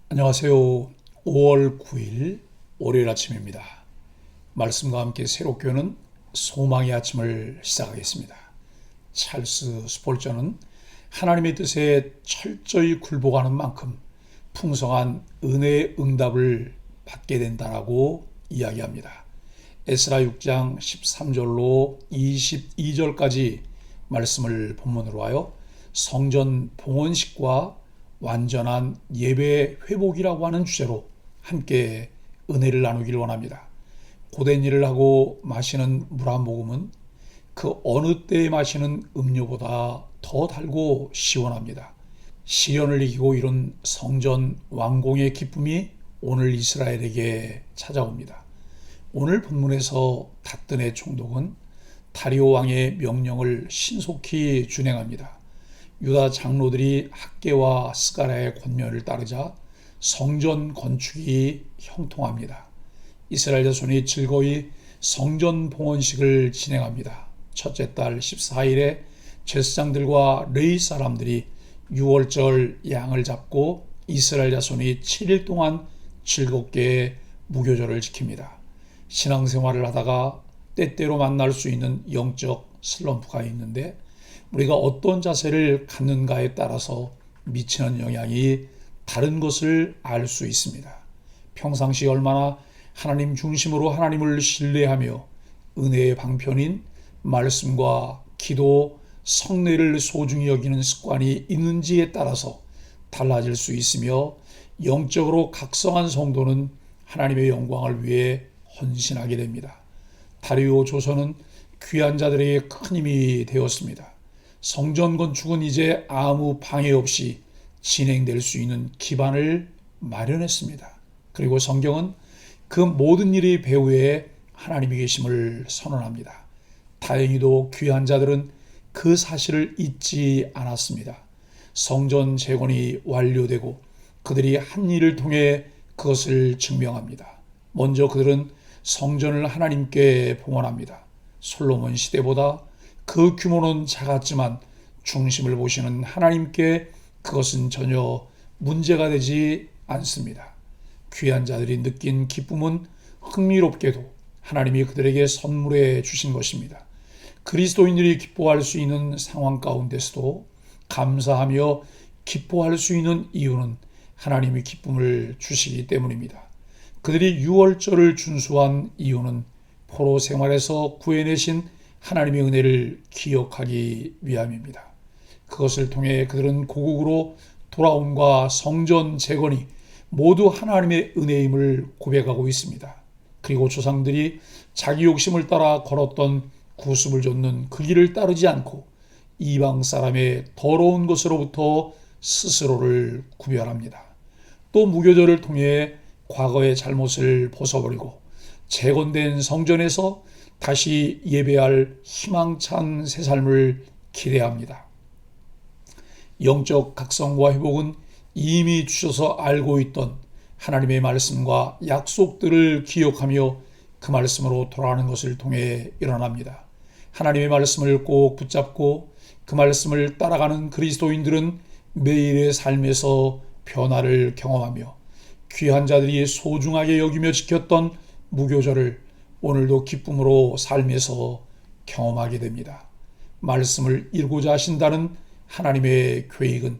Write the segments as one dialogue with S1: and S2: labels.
S1: 안녕하세요. 5월 9일 월요일 아침입니다. 말씀과 함께 새롭게 오는 소망의 아침을 시작하겠습니다. 찰스 스폴저는 하나님의 뜻에 철저히 굴복하는 만큼 풍성한 은혜의 응답을 받게 된다라고 이야기합니다. 에스라 6장 13절로 22절까지 말씀을 본문으로 하여 성전 봉헌식과 완전한 예배 회복이라고 하는 주제로 함께 은혜를 나누길 원합니다. 고된 일을 하고 마시는 물 한 모금은 그 어느 때에 마시는 음료보다 더 달고 시원합니다. 시련을 이기고 이룬 성전 완공의 기쁨이 오늘 이스라엘에게 찾아옵니다. 오늘 본문에서 닷든의 총독은 다리오 왕의 명령을 신속히 준행합니다. 유다 장로들이 학개와 스가랴의 권면을 따르자 성전 건축이 형통합니다. 이스라엘 자손이 즐거이 성전 봉헌식을 진행합니다. 첫째 달 14일에 제사장들과 레위 사람들이 유월절 양을 잡고 이스라엘 자손이 7일 동안 즐겁게 무교절을 지킵니다. 신앙생활을 하다가 때때로 만날 수 있는 영적 슬럼프가 있는데 우리가 어떤 자세를 갖는가에 따라서 미치는 영향이 다른 것을 알 수 있습니다. 평상시 얼마나 하나님 중심으로 하나님을 신뢰하며 은혜의 방편인 말씀과 기도, 성례를 소중히 여기는 습관이 있는지에 따라서 달라질 수 있으며 영적으로 각성한 성도는 하나님의 영광을 위해 헌신하게 됩니다. 다리오 조선은 귀한 자들에게 큰 힘이 되었습니다. 성전 건축은 이제 아무 방해 없이 진행될 수 있는 기반을 마련했습니다. 그리고 성경은 그 모든 일의 배후에 하나님이 계심을 선언합니다. 다행히도 귀한 자들은 그 사실을 잊지 않았습니다. 성전 재건이 완료되고 그들이 한 일을 통해 그것을 증명합니다. 먼저 그들은 성전을 하나님께 봉헌합니다. 솔로몬 시대보다 그 규모는 작았지만 중심을 보시는 하나님께 그것은 전혀 문제가 되지 않습니다. 귀한 자들이 느낀 기쁨은 흥미롭게도 하나님이 그들에게 선물해 주신 것입니다. 그리스도인들이 기뻐할 수 있는 상황 가운데서도 감사하며 기뻐할 수 있는 이유는 하나님이 기쁨을 주시기 때문입니다. 그들이 유월절을 준수한 이유는 포로 생활에서 구해내신 하나님의 은혜를 기억하기 위함입니다. 그것을 통해 그들은 고국으로 돌아옴과 성전 재건이 모두 하나님의 은혜임을 고백하고 있습니다. 그리고 조상들이 자기 욕심을 따라 걸었던 구습을 좇는 그 길을 따르지 않고 이방 사람의 더러운 것으로부터 스스로를 구별합니다. 또 무교절을 통해 과거의 잘못을 벗어버리고 재건된 성전에서 다시 예배할 희망찬 새 삶을 기대합니다. 영적 각성과 회복은 이미 주셔서 알고 있던 하나님의 말씀과 약속들을 기억하며 그 말씀으로 돌아가는 것을 통해 일어납니다. 하나님의 말씀을 꼭 붙잡고 그 말씀을 따라가는 그리스도인들은 매일의 삶에서 변화를 경험하며 귀한 자들이 소중하게 여기며 지켰던 무교절을 오늘도 기쁨으로 삶에서 경험하게 됩니다. 말씀을 이루고자 하신다는 하나님의 계획은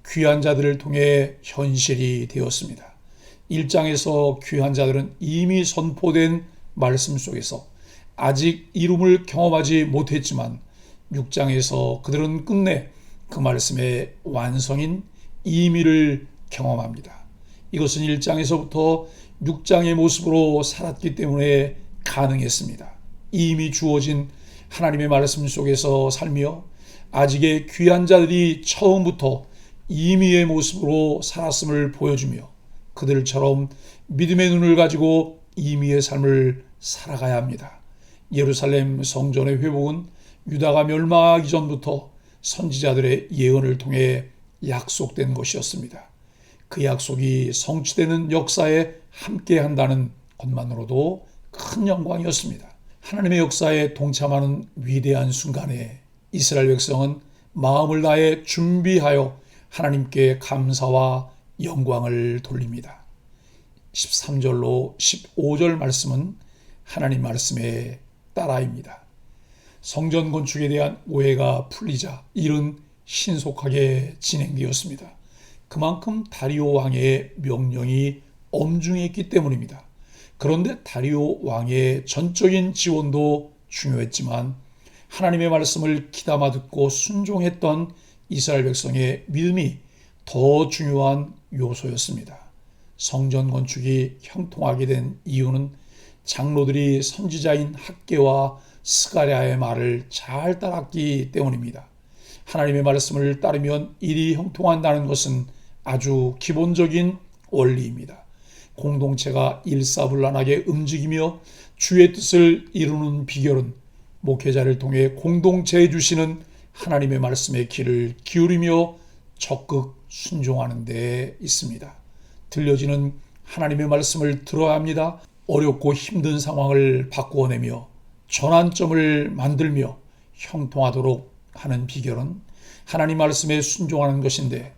S1: 귀한 자들을 통해 현실이 되었습니다. 1장에서 귀한 자들은 이미 선포된 말씀 속에서 아직 이룸을 경험하지 못했지만 6장에서 그들은 끝내 그 말씀의 완성인 임의를 경험합니다. 이것은 1장에서부터 6장의 모습으로 살았기 때문에 가능했습니다. 이미 주어진 하나님의 말씀 속에서 살며 아직의 귀한 자들이 처음부터 임의의 모습으로 살았음을 보여주며 그들처럼 믿음의 눈을 가지고 임의의 삶을 살아가야 합니다. 예루살렘 성전의 회복은 유다가 멸망하기 전부터 선지자들의 예언을 통해 약속된 것이었습니다. 그 약속이 성취되는 역사에 함께한다는 것만으로도 큰 영광이었습니다. 하나님의 역사에 동참하는 위대한 순간에 이스라엘 백성은 마음을 다해 준비하여 하나님께 감사와 영광을 돌립니다. 13절로 15절 말씀은 하나님 말씀의 따라입니다. 성전 건축에 대한 오해가 풀리자 일은 신속하게 진행되었습니다. 그만큼 다리오 왕의 명령이 엄중했기 때문입니다. 그런데 다리오 왕의 전적인 지원도 중요했지만 하나님의 말씀을 귀담아 듣고 순종했던 이스라엘 백성의 믿음이 더 중요한 요소였습니다. 성전 건축이 형통하게 된 이유는 장로들이 선지자인 학개와 스가랴의 말을 잘 따랐기 때문입니다. 하나님의 말씀을 따르면 일이 형통한다는 것은 아주 기본적인 원리입니다. 공동체가 일사불란하게 움직이며 주의 뜻을 이루는 비결은 목회자를 통해 공동체에 주시는 하나님의 말씀의 귀를 기울이며 적극 순종하는 데 있습니다. 들려지는 하나님의 말씀을 들어야 합니다. 어렵고 힘든 상황을 바꾸어내며 전환점을 만들며 형통하도록 하는 비결은 하나님 말씀에 순종하는 것인데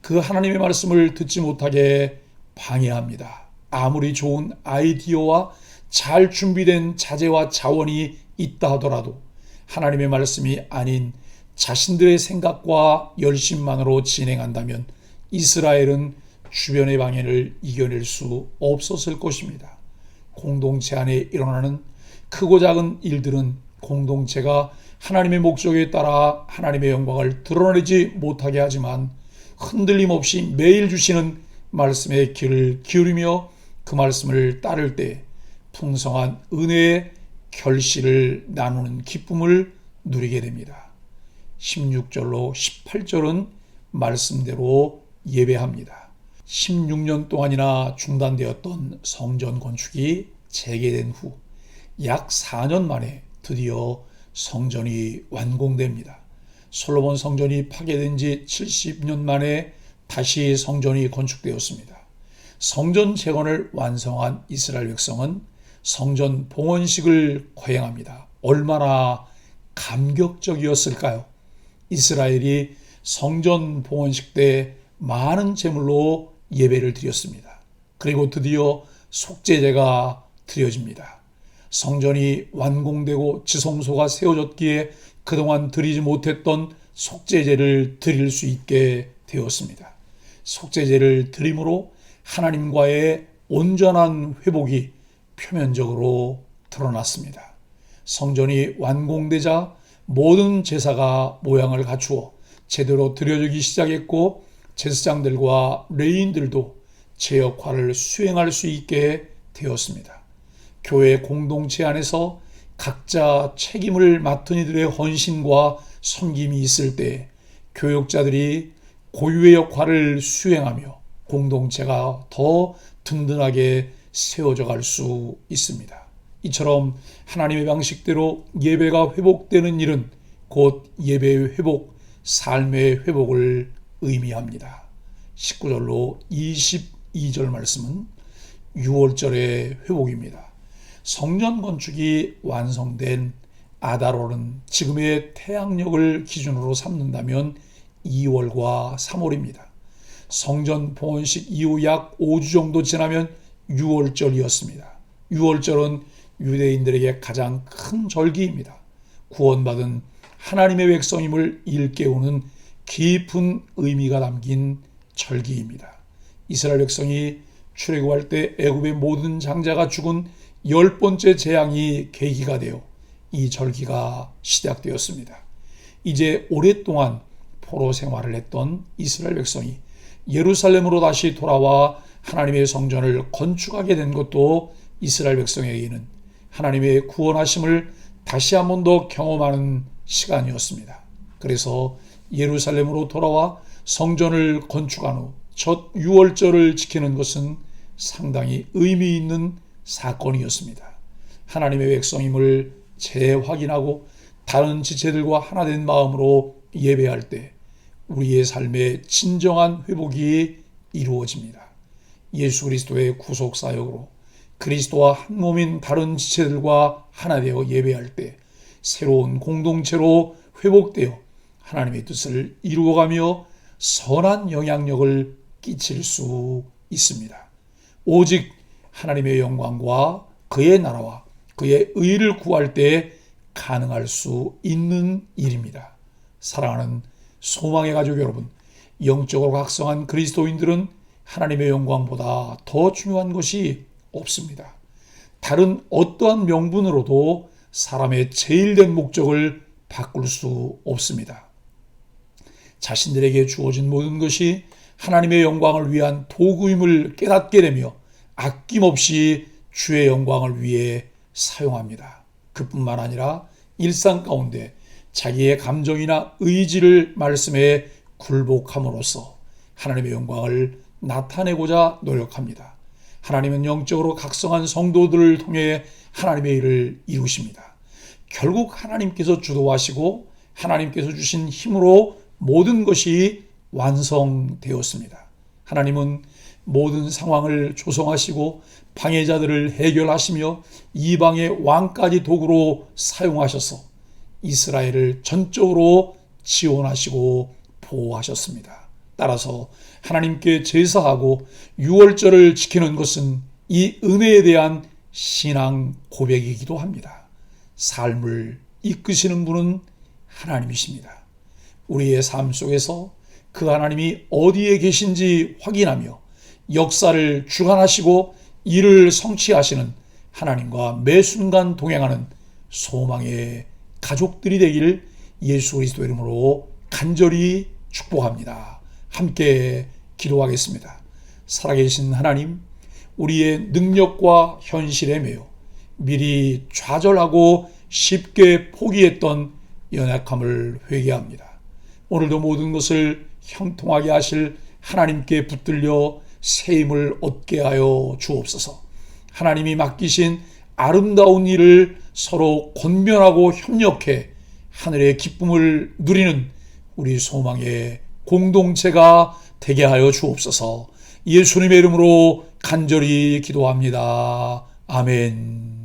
S1: 그 하나님의 말씀을 듣지 못하게 방해합니다. 아무리 좋은 아이디어와 잘 준비된 자재와 자원이 있다 하더라도 하나님의 말씀이 아닌 자신들의 생각과 열심만으로 진행한다면 이스라엘은 주변의 방해를 이겨낼 수 없었을 것입니다. 공동체 안에 일어나는 크고 작은 일들은 공동체가 하나님의 목적에 따라 하나님의 영광을 드러내지 못하게 하지만 흔들림 없이 매일 주시는 말씀에 귀를 기울이며 그 말씀을 따를 때 풍성한 은혜의 결실을 나누는 기쁨을 누리게 됩니다. 16절로 18절은 말씀대로 예배합니다. 16년 동안이나 중단되었던 성전 건축이 재개된 후 약 4년 만에 드디어 성전이 완공됩니다. 솔로몬 성전이 파괴된 지 70년 만에 다시 성전이 건축되었습니다. 성전 재건을 완성한 이스라엘 백성은 성전 봉헌식을 거행합니다. 얼마나 감격적이었을까요? 이스라엘이 성전 봉헌식 때 많은 제물로 예배를 드렸습니다. 그리고 드디어 속죄제가 드려집니다. 성전이 완공되고 지성소가 세워졌기에 그동안 드리지 못했던 속죄제를 드릴 수 있게 되었습니다. 속죄제를 드림으로 하나님과의 온전한 회복이 표면적으로 드러났습니다. 성전이 완공되자 모든 제사가 모양을 갖추어 제대로 드려지기 시작했고 제사장들과 레위인들도 제 역할을 수행할 수 있게 되었습니다. 교회 공동체 안에서 각자 책임을 맡은 이들의 헌신과 섬김이 있을 때 교역자들이 고유의 역할을 수행하며 공동체가 더 든든하게 세워져 갈 수 있습니다. 이처럼 하나님의 방식대로 예배가 회복되는 일은 곧 예배의 회복, 삶의 회복을 의미합니다. 19절로 22절 말씀은 6월절의 회복입니다. 성전 건축이 완성된 아달월은 지금의 태양력을 기준으로 삼는다면 2월과 3월입니다. 성전 봉헌식 이후 약 5주 정도 지나면 6월절이었습니다. 6월절은 유대인들에게 가장 큰 절기입니다. 구원받은 하나님의 백성임을 일깨우는 깊은 의미가 담긴 절기입니다. 이스라엘 백성이 출애굽할 때 애굽의 모든 장자가 죽은 10번째 재앙이 계기가 되어 이 절기가 시작되었습니다. 이제 오랫동안 포로 생활을 했던 이스라엘 백성이 예루살렘으로 다시 돌아와 하나님의 성전을 건축하게 된 것도 이스라엘 백성에게는 하나님의 구원하심을 다시 한 번 더 경험하는 시간이었습니다. 그래서 예루살렘으로 돌아와 성전을 건축한 후 첫 6월절을 지키는 것은 상당히 의미 있는 사건이었습니다. 하나님의 백성임을 재확인하고 다른 지체들과 하나된 마음으로 예배할 때 우리의 삶의 진정한 회복이 이루어집니다. 예수 그리스도의 구속 사역으로 그리스도와 한 몸인 다른 지체들과 하나 되어 예배할 때 새로운 공동체로 회복되어 하나님의 뜻을 이루어가며 선한 영향력을 끼칠 수 있습니다. 오직 하나님의 영광과 그의 나라와 그의 의를 구할 때 가능할 수 있는 일입니다. 사랑하는 소망의 가족 여러분, 영적으로 각성한 그리스도인들은 하나님의 영광보다 더 중요한 것이 없습니다. 다른 어떠한 명분으로도 사람의 제일된 목적을 바꿀 수 없습니다. 자신들에게 주어진 모든 것이 하나님의 영광을 위한 도구임을 깨닫게 되며 아낌없이 주의 영광을 위해 사용합니다. 그뿐만 아니라 일상 가운데 자기의 감정이나 의지를 말씀에 굴복함으로써 하나님의 영광을 나타내고자 노력합니다. 하나님은 영적으로 각성한 성도들을 통해 하나님의 일을 이루십니다. 결국 하나님께서 주도하시고 하나님께서 주신 힘으로 모든 것이 완성되었습니다. 하나님은 모든 상황을 조성하시고 방해자들을 해결하시며 이방의 왕까지 도구로 사용하셔서 이스라엘을 전적으로 지원하시고 보호하셨습니다. 따라서 하나님께 제사하고 유월절을 지키는 것은 이 은혜에 대한 신앙 고백이기도 합니다. 삶을 이끄시는 분은 하나님이십니다. 우리의 삶 속에서 그 하나님이 어디에 계신지 확인하며 역사를 주관하시고 일을 성취하시는 하나님과 매 순간 동행하는 소망의 가족들이 되길 예수 그리스도 이름으로 간절히 축복합니다. 함께 기도하겠습니다. 살아계신 하나님, 우리의 능력과 현실에 매여 미리 좌절하고 쉽게 포기했던 연약함을 회개합니다. 오늘도 모든 것을 형통하게 하실 하나님께 붙들려 새 힘을 얻게 하여 주옵소서. 하나님이 맡기신 아름다운 일을 서로 권면하고 협력해 하늘의 기쁨을 누리는 우리 소망의 공동체가 되게 하여 주옵소서. 예수님의 이름으로 간절히 기도합니다. 아멘.